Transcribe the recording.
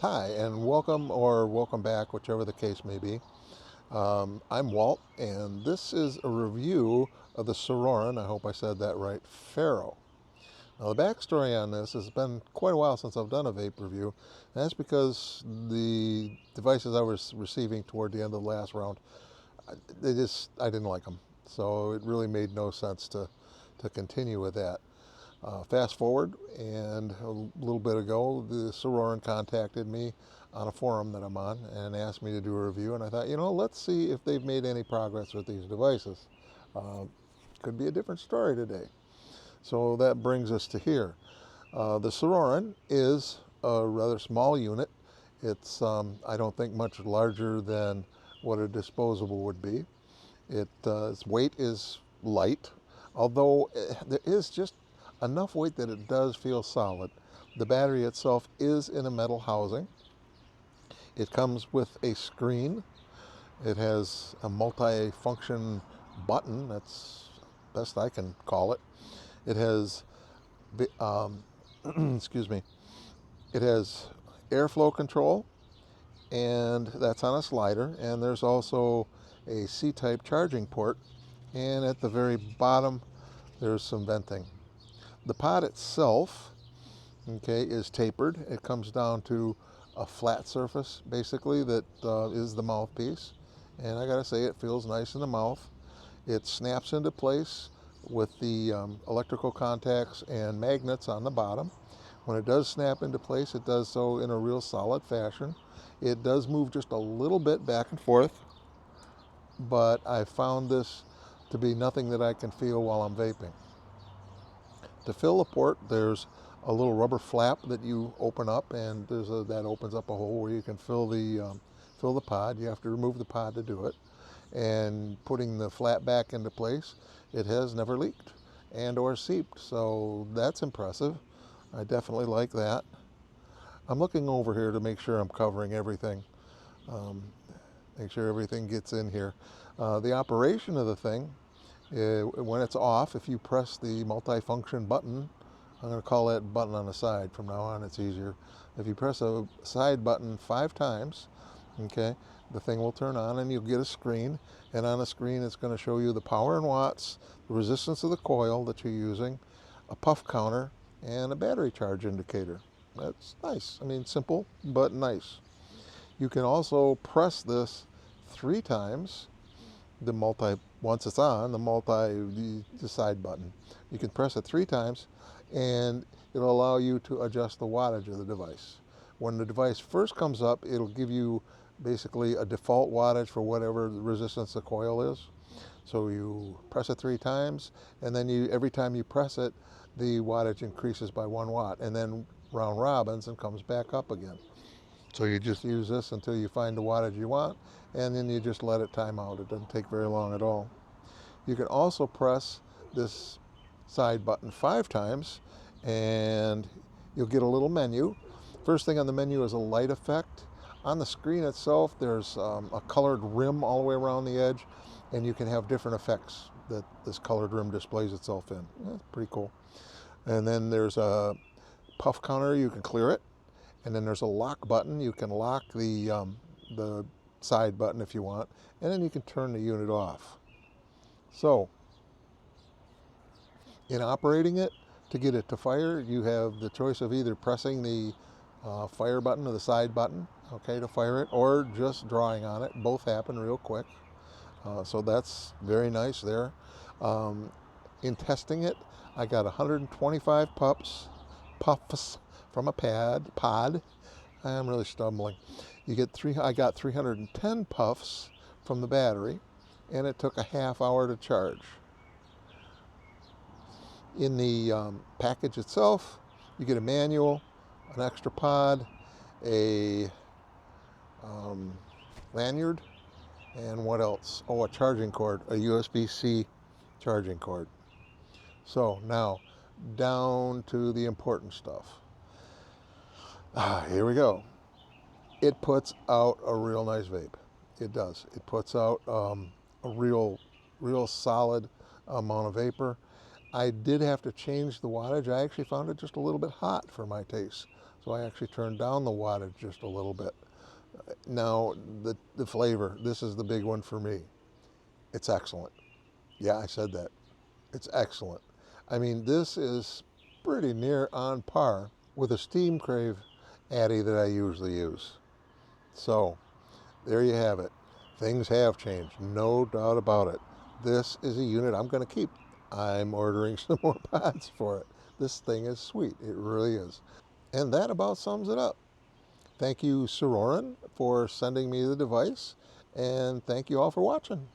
Hi, and welcome or welcome back, whichever the case may be. I'm Walt, and this is a review of the Suorin, I hope I said that right, Fero. Now, the backstory on this has been quite a while since I've done a vape review, and that's because the devices I was receiving toward the end of the last round, I didn't like them. So it really made no sense to continue with that. Fast forward, and a little bit ago, the Suorin contacted me on a forum that I'm on and asked me to do a review. And I thought, let's see if they've made any progress with these devices. Uh, could be a different story today. So that brings us to here. The Suorin is a rather small unit. It's, I don't think, much larger than what a disposable would be. Its weight is light, although there is just enough weight that it does feel solid. The battery itself is in a metal housing. It comes with a screen. It has a multi-function button. That's best I can call it. It has, excuse me, it has airflow control, and that's on a slider. And there's also a C-type charging port, and at the very bottom there's some venting. The pod itself, okay, is tapered. It comes down to a flat surface basically that is the mouthpiece, and I gotta say it feels nice in the mouth. It snaps into place with the electrical contacts and magnets on the bottom. When it does snap into place, it does so in a real solid fashion. It does move just a little bit back and forth, but I found this to be nothing that I can feel while I'm vaping. To fill the port, there's a little rubber flap that you open up, and that opens up a hole where you can fill the pod. You have to remove the pod to do it, and putting the flap back into place, it has never leaked and or seeped, so that's impressive. I definitely like that. I'm looking over here to make sure I'm covering everything. Um, Make sure everything gets in here. The operation of the thing, when it's off, if you press the multi-function button, I'm going to call that button on the side from now on, it's easier. If you press a side button 5 times, okay, the thing will turn on and you'll get a screen, and on the screen it's going to show you the power in watts, the resistance of the coil that you're using, a puff counter, and a battery charge indicator. That's nice. I mean, simple but nice. You can also press this 3 times, once it's on the side button. You can press it 3 times, and it'll allow you to adjust the wattage of the device. When the device first comes up, it'll give you basically a default wattage for whatever the resistance the coil is. So you press it 3 times, and then every time you press it, the wattage increases by 1 watt, and then round robins and comes back up again. So you just use this until you find the wattage you want, and then you just let it time out. It doesn't take very long at all. You can also press this side button 5 times, and you'll get a little menu. First thing on the menu is a light effect. On the screen itself, there's a colored rim all the way around the edge, and you can have different effects that this colored rim displays itself in. That's pretty cool. And then there's a puff counter. You can clear it. And then there's a lock button. You can lock the side button if you want, and then you can turn the unit off. So in operating it, to get it to fire, you have the choice of either pressing the fire button or the side button, okay, to fire it, or just drawing on it. Both happen real quick. So that's very nice there. Um, in testing it, I got 125 puffs from a pod. I'm really stumbling. I got 310 puffs from the battery, and it took a half hour to charge. In the package itself, you get a manual, an extra pod, a lanyard, and what else? Oh, a charging cord, a USB-C charging cord. So now, down to the important stuff. Here we go. It puts out a real nice vape. It does. It puts out a real solid amount of vapor. I did have to change the wattage. I actually found it just a little bit hot for my taste. So I actually turned down the wattage just a little bit. Now, the flavor, this is the big one for me. It's excellent. Yeah, I said that. It's excellent. I mean, this is pretty near on par with a Steam Crave Addy that I usually use. So, there you have it. Things have changed, no doubt about it. This is a unit I'm going to keep. I'm ordering some more pods for it. This thing is sweet. It really is. And that about sums it up. Thank you, Suorin, for sending me the device, and thank you all for watching.